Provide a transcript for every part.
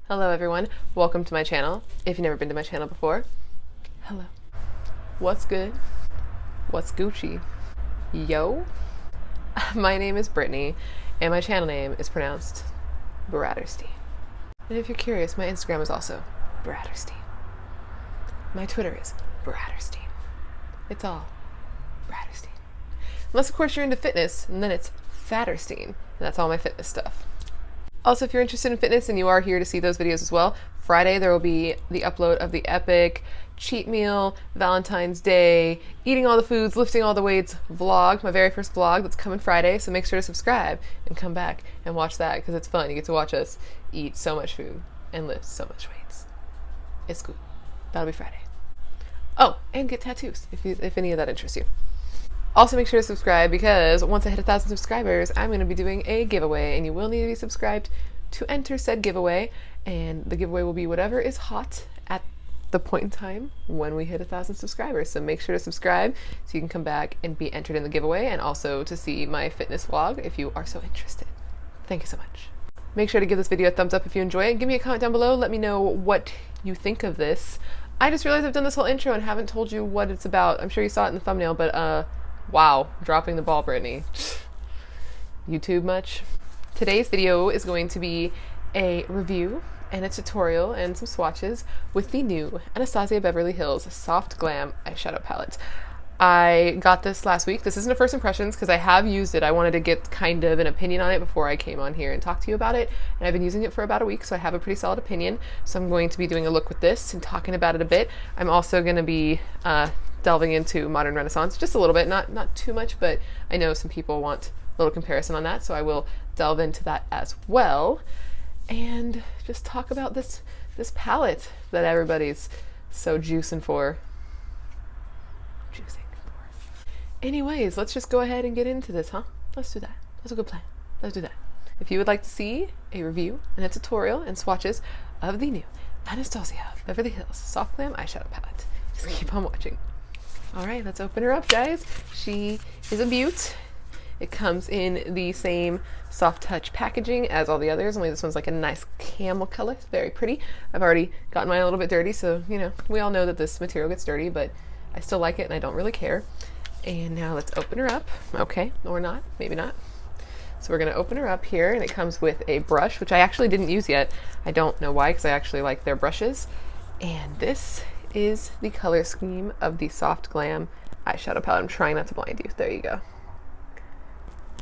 Hello everyone, welcome to my channel. If you've never been to my channel before, hello. What's good? What's Gucci? Yo? My name is Brittany, and my channel name is pronounced Bratterstein. And if you're curious, my Instagram is also Bratterstein. My Twitter is Bratterstein. It's all Bratterstein. Unless of course you're into fitness, and then it's Fatterstein, and that's all my fitness stuff. Also, if you're interested in fitness and you are here to see those videos as well, Friday there will be the upload of the epic cheat meal, Valentine's Day, eating all the foods, lifting all the weights vlog, my very first vlog that's coming Friday, so make sure to subscribe and come back and watch that because it's fun. You get to watch us eat so much food and lift so much weights. It's cool. That'll be Friday. Oh, and get tattoos if any of that interests you. Also make sure to subscribe because once I hit 1,000 subscribers, I'm going to be doing a giveaway and you will need to be subscribed to enter said giveaway, and the giveaway will be whatever is hot at the point in time when we hit 1,000 subscribers. So make sure to subscribe so you can come back and be entered in the giveaway and also to see my fitness vlog if you are so interested. Thank you so much. Make sure to give this video a thumbs up if you enjoy it and give me a comment down below. Let me know what you think of this. I just realized I've done this whole intro and haven't told you what it's about. I'm sure you saw it in the thumbnail, but wow, dropping the ball, Brittany. YouTube much? Today's video is going to be a review and a tutorial and some swatches with the new Anastasia Beverly Hills Soft Glam eyeshadow palette. I got this last week. This isn't a first impressions because I have used it. I wanted to get kind of an opinion on it before I came on here and talked to you about it. And I've been using it for about a week, so I have a pretty solid opinion. So I'm going to be doing a look with this and talking about it a bit. I'm also going to be delving into modern Renaissance just a little bit, not too much, but I know some people want a little comparison on that, so I will delve into that as well and just talk about this palette that everybody's so juicing for. Anyways, let's just go ahead and get into this, huh? Let's do that. That's a good plan. Let's do that. If you would like to see a review and a tutorial and swatches of the new Anastasia Beverly Hills Soft Glam eyeshadow palette, just keep on watching. All right, let's open her up, guys. She is a beaut. It comes in the same soft touch packaging as all the others, only this one's like a nice camel color. It's very pretty. I've already gotten mine a little bit dirty, so, you know, we all know that this material gets dirty, but I still like it and I don't really care. And now let's open her up. Okay, or not, maybe not. So we're gonna open her up here, and it comes with a brush, which I actually didn't use yet. I don't know why, because I actually like their brushes. And this is the color scheme of the Soft Glam eyeshadow palette. I'm trying not to blind you. There you go.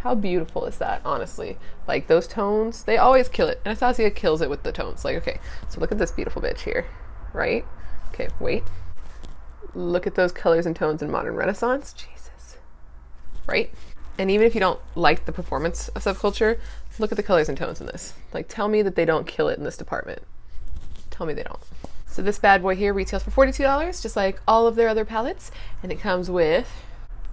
How beautiful is that, honestly? Like, those tones, they always kill it. Anastasia kills it with the tones. Like, okay, so look at this beautiful bitch here, right? Okay, wait. Look at those colors and tones in modern Renaissance. Jesus. Right? And even if you don't like the performance of Subculture, look at the colors and tones in this. Like, tell me that they don't kill it in this department. Tell me they don't. So this bad boy here retails for $42, just like all of their other palettes, and it comes with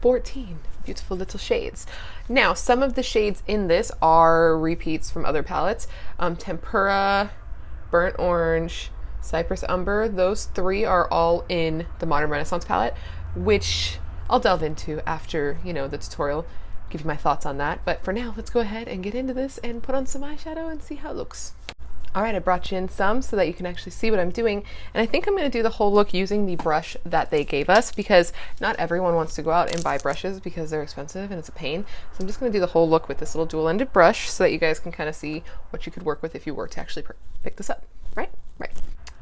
14 beautiful little shades. Now, some of the shades in this are repeats from other palettes. Tempera, Burnt Orange, Cypress Umber, those three are all in the Modern Renaissance palette, which I'll delve into after, you know, the tutorial, give you my thoughts on that. But for now, let's go ahead and get into this and put on some eyeshadow and see how it looks. All right, I brought you in some so that you can actually see what I'm doing. And I think I'm going to do the whole look using the brush that they gave us because not everyone wants to go out and buy brushes because they're expensive and it's a pain. So I'm just going to do the whole look with this little dual-ended brush so that you guys can kind of see what you could work with if you were to actually pick this up, right? Right.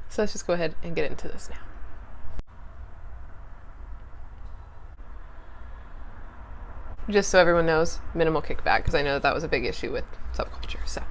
So let's just go ahead and get into this now. Just so everyone knows, minimal kickback, because I know that was a big issue with Subculture, so.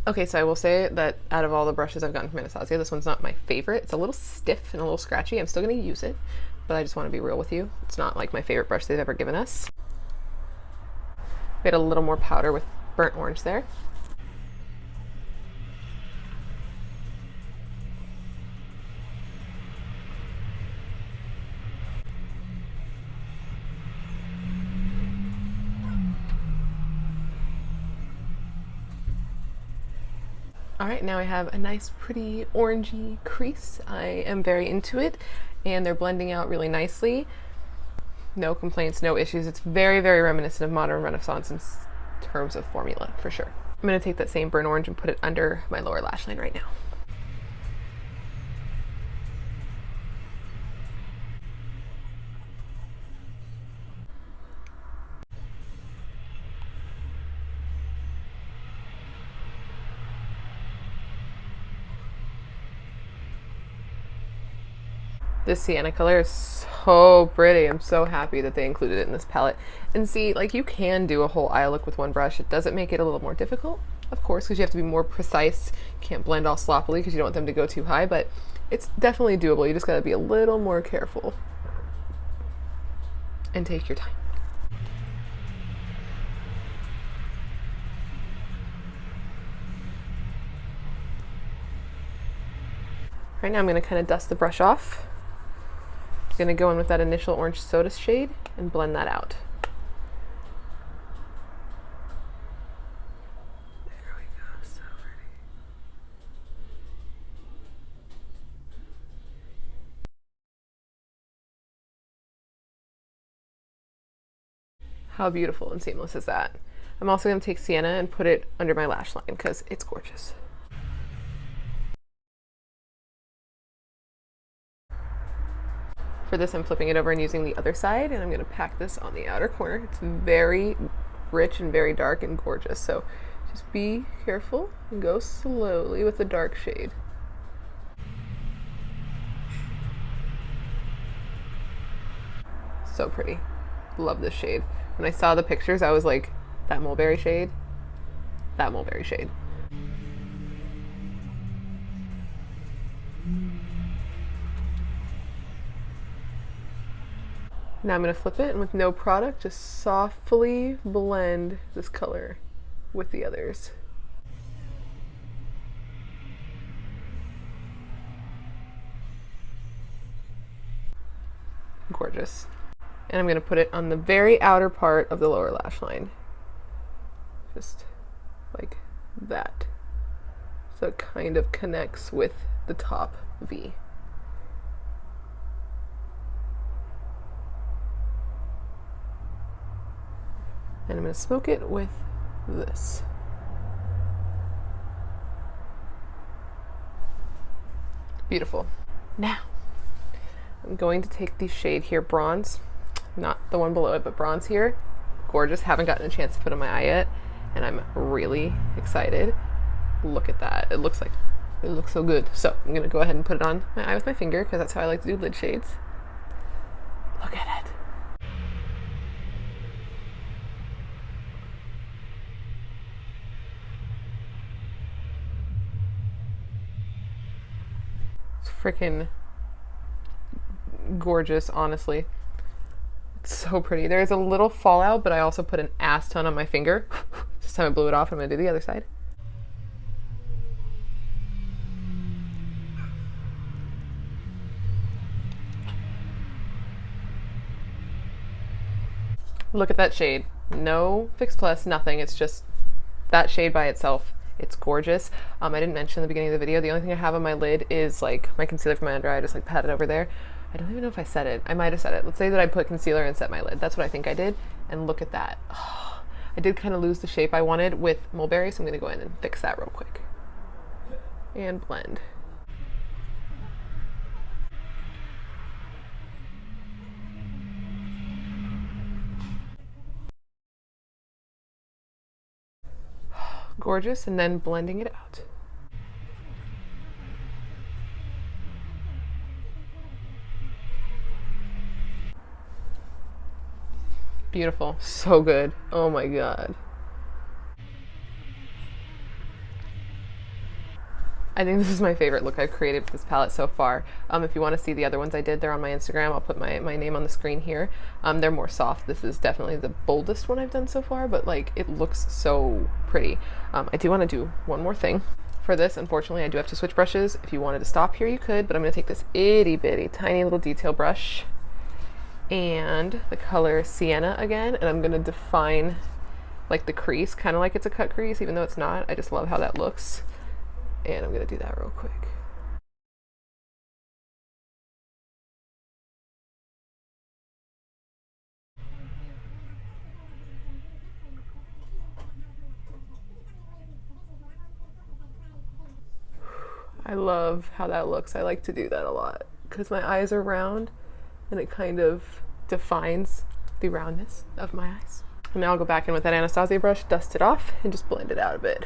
Okay, so I will say that out of all the brushes I've gotten from Anastasia, this one's not my favorite. It's a little stiff and a little scratchy. I'm still going to use it, but I just want to be real with you. It's not like my favorite brush they've ever given us. We had a little more powder with Burnt Orange there. All right, now I have a nice pretty orangey crease. I am very into it, and they're blending out really nicely. No complaints, no issues. It's very, very reminiscent of modern Renaissance in terms of formula, for sure. I'm gonna take that same burnt orange and put it under my lower lash line right now. This sienna color is so pretty. I'm so happy that they included it in this palette. And see, like, you can do a whole eye look with one brush. It doesn't make it a little more difficult, of course, because you have to be more precise. You can't blend all sloppily because you don't want them to go too high, but it's definitely doable. You just gotta be a little more careful and take your time. Right now I'm gonna kind of dust the brush off. I'm gonna go in with that initial orange soda shade and blend that out. There we go, so pretty. How beautiful and seamless is that? I'm also gonna take sienna and put it under my lash line because it's gorgeous. For this, I'm flipping it over and using the other side, and I'm gonna pack this on the outer corner. It's very rich and very dark and gorgeous, so just be careful and go slowly with the dark shade. So pretty. Love this shade. When I saw the pictures, I was like, that mulberry shade, that mulberry shade. Now I'm going to flip it, and with no product, just softly blend this color with the others. Gorgeous. And I'm going to put it on the very outer part of the lower lash line. Just like that. So it kind of connects with the top V. And I'm going to smoke it with this. Beautiful. Now, I'm going to take the shade here, Bronze. Not the one below it, but Bronze here. Gorgeous. Haven't gotten a chance to put on my eye yet, and I'm really excited. Look at that. It looks so good. So I'm going to go ahead and put it on my eye with my finger because that's how I like to do lid shades. Look at it. Freaking gorgeous, honestly. It's so pretty. There's a little fallout, but I also put an ass ton on my finger. This time I blew it off. I'm going to do the other side. Look at that shade. No Fix Plus, nothing. It's just that shade by itself. It's gorgeous. I didn't mention in the beginning of the video, the only thing I have on my lid is like my concealer for my under eye. I just like pat it over there. I don't even know if I said it. I might have said it. Let's say that I put concealer and set my lid. That's what I think I did. And look at that. Oh, I did kind of lose the shape I wanted with mulberry, so I'm going to go in and fix that real quick. And blend. Gorgeous, and then blending it out. Beautiful. So good. Oh my god. I think this is my favorite look I've created with this palette so far. If you want to see the other ones I did, they're on my Instagram. I'll put my name on the screen here. They're more soft. This is definitely the boldest one I've done so far, but like it looks so pretty. I do want to do one more thing. For this, unfortunately, I do have to switch brushes. If you wanted to stop here, you could, but I'm going to take this itty bitty tiny little detail brush and the color Sienna again, and I'm going to define like the crease, kind of like it's a cut crease, even though it's not. I just love how that looks. And I'm gonna do that real quick. I love how that looks. I like to do that a lot because my eyes are round and it kind of defines the roundness of my eyes. And now I'll go back in with that Anastasia brush, dust it off, and just blend it out a bit.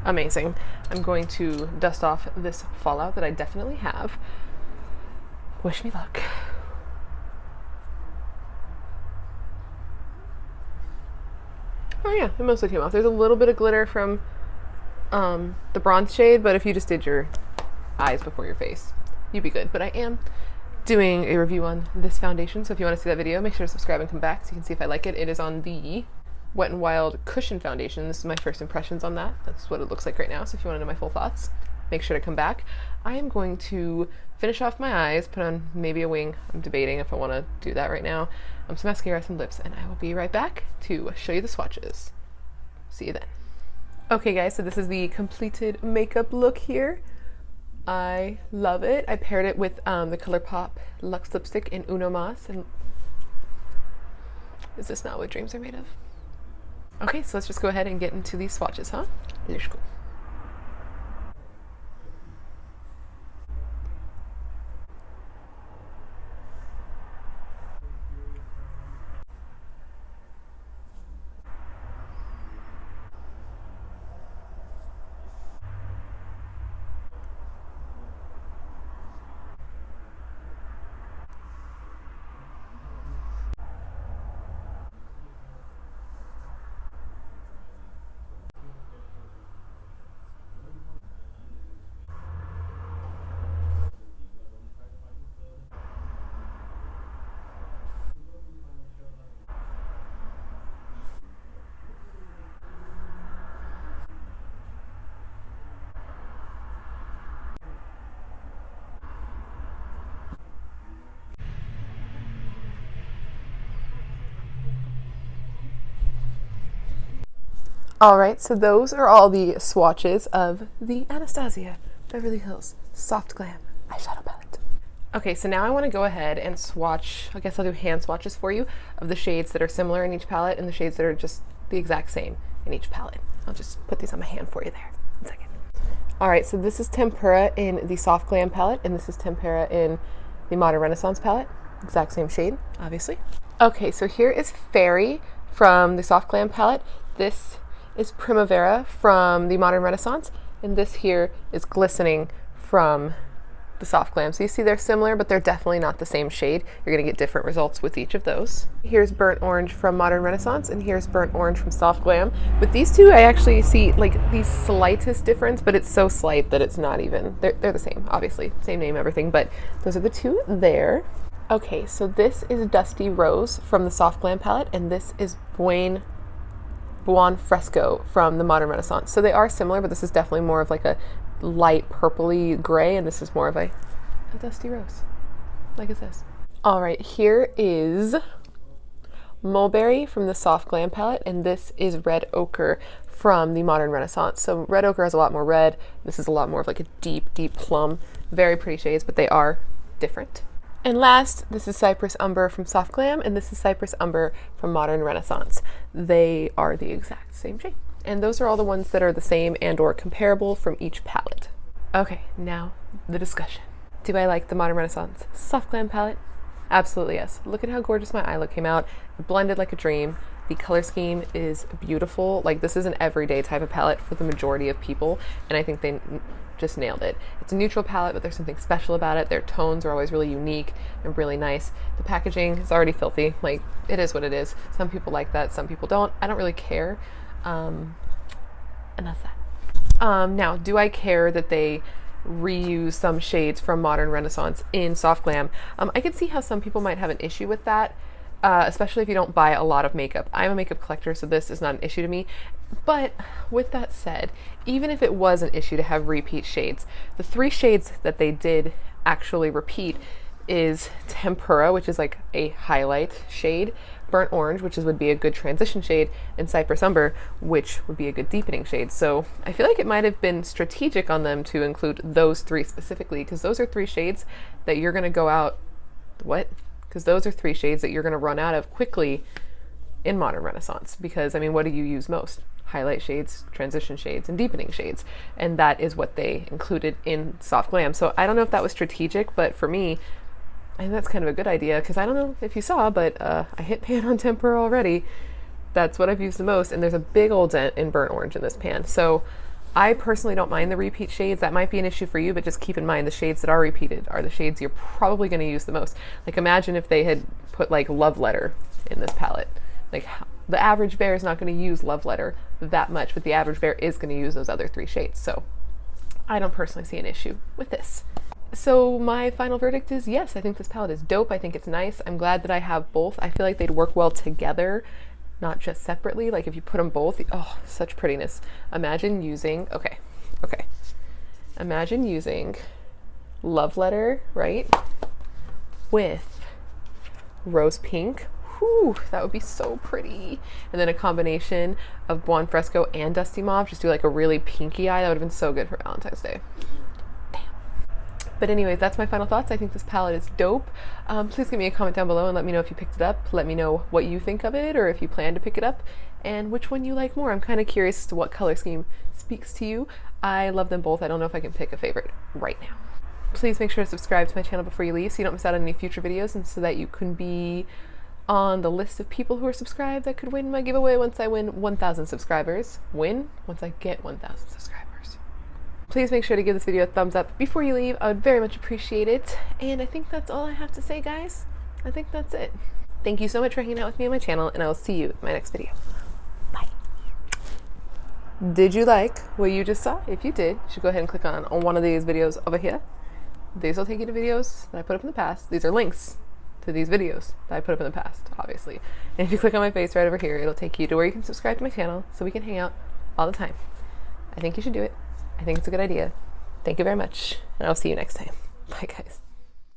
Amazing. I'm going to dust off this fallout that I definitely have. Wish me luck. Oh yeah, it mostly came off. There's a little bit of glitter from the bronze shade, but if you just did your eyes before your face, you'd be good. But I am doing a review on this foundation, so if you want to see that video, make sure to subscribe and come back so you can see if I like it. It is on the Wet n Wild Cushion Foundation. This is my first impressions on that. That's what it looks like right now, so if you want to know my full thoughts, make sure to come back. I am going to finish off my eyes, put on maybe a wing. I'm debating if I want to do that right now. Some mascara, some lips, and I will be right back to show you the swatches. See you then. Okay guys, so this is the completed makeup look here. I love it. I paired it with the ColourPop Luxe lipstick in Uno Mas. And is this not what dreams are made of? Okay, so let's just go ahead and get into these swatches, huh? Let's go. All right, so those are all the swatches of the Anastasia Beverly Hills Soft Glam eyeshadow palette. Okay, so now I want to go ahead and swatch, I guess I'll do hand swatches for you, of the shades that are similar in each palette and the shades that are just the exact same in each palette. I'll just put these on my hand for you there. 1 second. All right, so this is Tempera in the Soft Glam palette, and this is Tempera in the Modern Renaissance palette. Exact same shade, obviously. Okay, so here is Fairy from the Soft Glam palette. This is Primavera from the Modern Renaissance, and this here is Glistening from the Soft Glam. So you see they're similar, but they're definitely not the same shade. You're gonna get different results with each of those. Here's Burnt Orange from Modern Renaissance, and here's Burnt Orange from Soft Glam. With these two, I actually see like the slightest difference, but it's so slight that it's not even, they're the same, obviously, same name, everything, but those are the two there. Okay, so this is Dusty Rose from the Soft Glam palette, and this is Buon Fresco from the Modern Renaissance. So they are similar, but this is definitely more of like a light purpley gray, and this is more of a dusty rose, like it says. All right, here is Mulberry from the Soft Glam palette, and this is Red Ochre from the Modern Renaissance. So Red Ochre has a lot more red. This is a lot more of like a deep, deep plum. Very pretty shades, but they are different. And last, this is Cypress Umber from Soft Glam, and this is Cypress Umber from Modern Renaissance. They are the exact same shade. And those are all the ones that are the same and or comparable from each palette. Okay, now the discussion. Do I like the Modern Renaissance Soft Glam palette? Absolutely yes. Look at how gorgeous my eye look came out. It blended like a dream. The color scheme is beautiful. Like, this is an everyday type of palette for the majority of people, and I think they just nailed it. It's a neutral palette, but there's something special about it. Their tones are always really unique and really nice. The packaging is already filthy. Like, it is what it is. Some people like that, some people don't. I don't really care. And that's that. Now, do I care that they reuse some shades from Modern Renaissance in Soft Glam? I can see how some people might have an issue with that, especially if you don't buy a lot of makeup. I'm a makeup collector, so this is not an issue to me. But with that said, even if it was an issue to have repeat shades, the 3 shades that they did actually repeat is Tempera, which is like a highlight shade, burnt orange, which would be a good transition shade, and cypress umber, which would be a good deepening shade. So I feel like it might have been strategic on them to include those three specifically, because those are three shades that you're going to go out, because those are three shades that you're going to run out of quickly in modern Renaissance. Because I mean, what do you use most? Highlight shades, transition shades, and deepening shades. And that is what they included in Soft Glam. So I don't know if that was strategic, but for me, I think that's kind of a good idea, because I don't know if you saw, but I hit pan on tempera already. That's what I've used the most, and there's a big old dent in burnt orange in this pan. So I personally don't mind the repeat shades. That might be an issue for you, but just keep in mind the shades that are repeated are the shades you're probably going to use the most. Like imagine if they had put like Love Letter in this palette. Like the average bear is not going to use Love Letter that much, but the average bear is going to use those other three shades. So I don't personally see an issue with this. So my final verdict is yes, I think this palette is dope. I think it's nice. I'm glad that I have both. I feel like they'd work well together, not just separately. Like if you put them both, oh, such prettiness. Imagine using, okay. Imagine using Love Letter, right? With rose pink. Whew, that would be so pretty. And then a combination of Buon Fresco and Dusty Mauve. Just do like a really pinky eye. That would have been so good for Valentine's Day. But anyways, that's my final thoughts. I think this palette is dope. Please give me a comment down below and let me know if you picked it up. Let me know what you think of it, or if you plan to pick it up, and which one you like more. I'm kind of curious as to what color scheme speaks to you. I love them both. I don't know if I can pick a favorite right now. Please make sure to subscribe to my channel before you leave so you don't miss out on any future videos, and so that you can be on the list of people who are subscribed that could win my giveaway once I win 1,000 subscribers. Once I get 1,000 subscribers. Please make sure to give this video a thumbs up before you leave. I would very much appreciate it. And I think that's all I have to say, guys. I think that's it. Thank you so much for hanging out with me on my channel, and I will see you in my next video. Bye. Did you like what you just saw? If you did, you should go ahead and click on one of these videos over here. These will take you to videos that I put up in the past. These are links to these videos that I put up in the past, obviously. And if you click on my face right over here, it'll take you to where you can subscribe to my channel so we can hang out all the time. I think you should do it. I think it's a good idea. Thank you very much, and I'll see you next time. Bye, guys.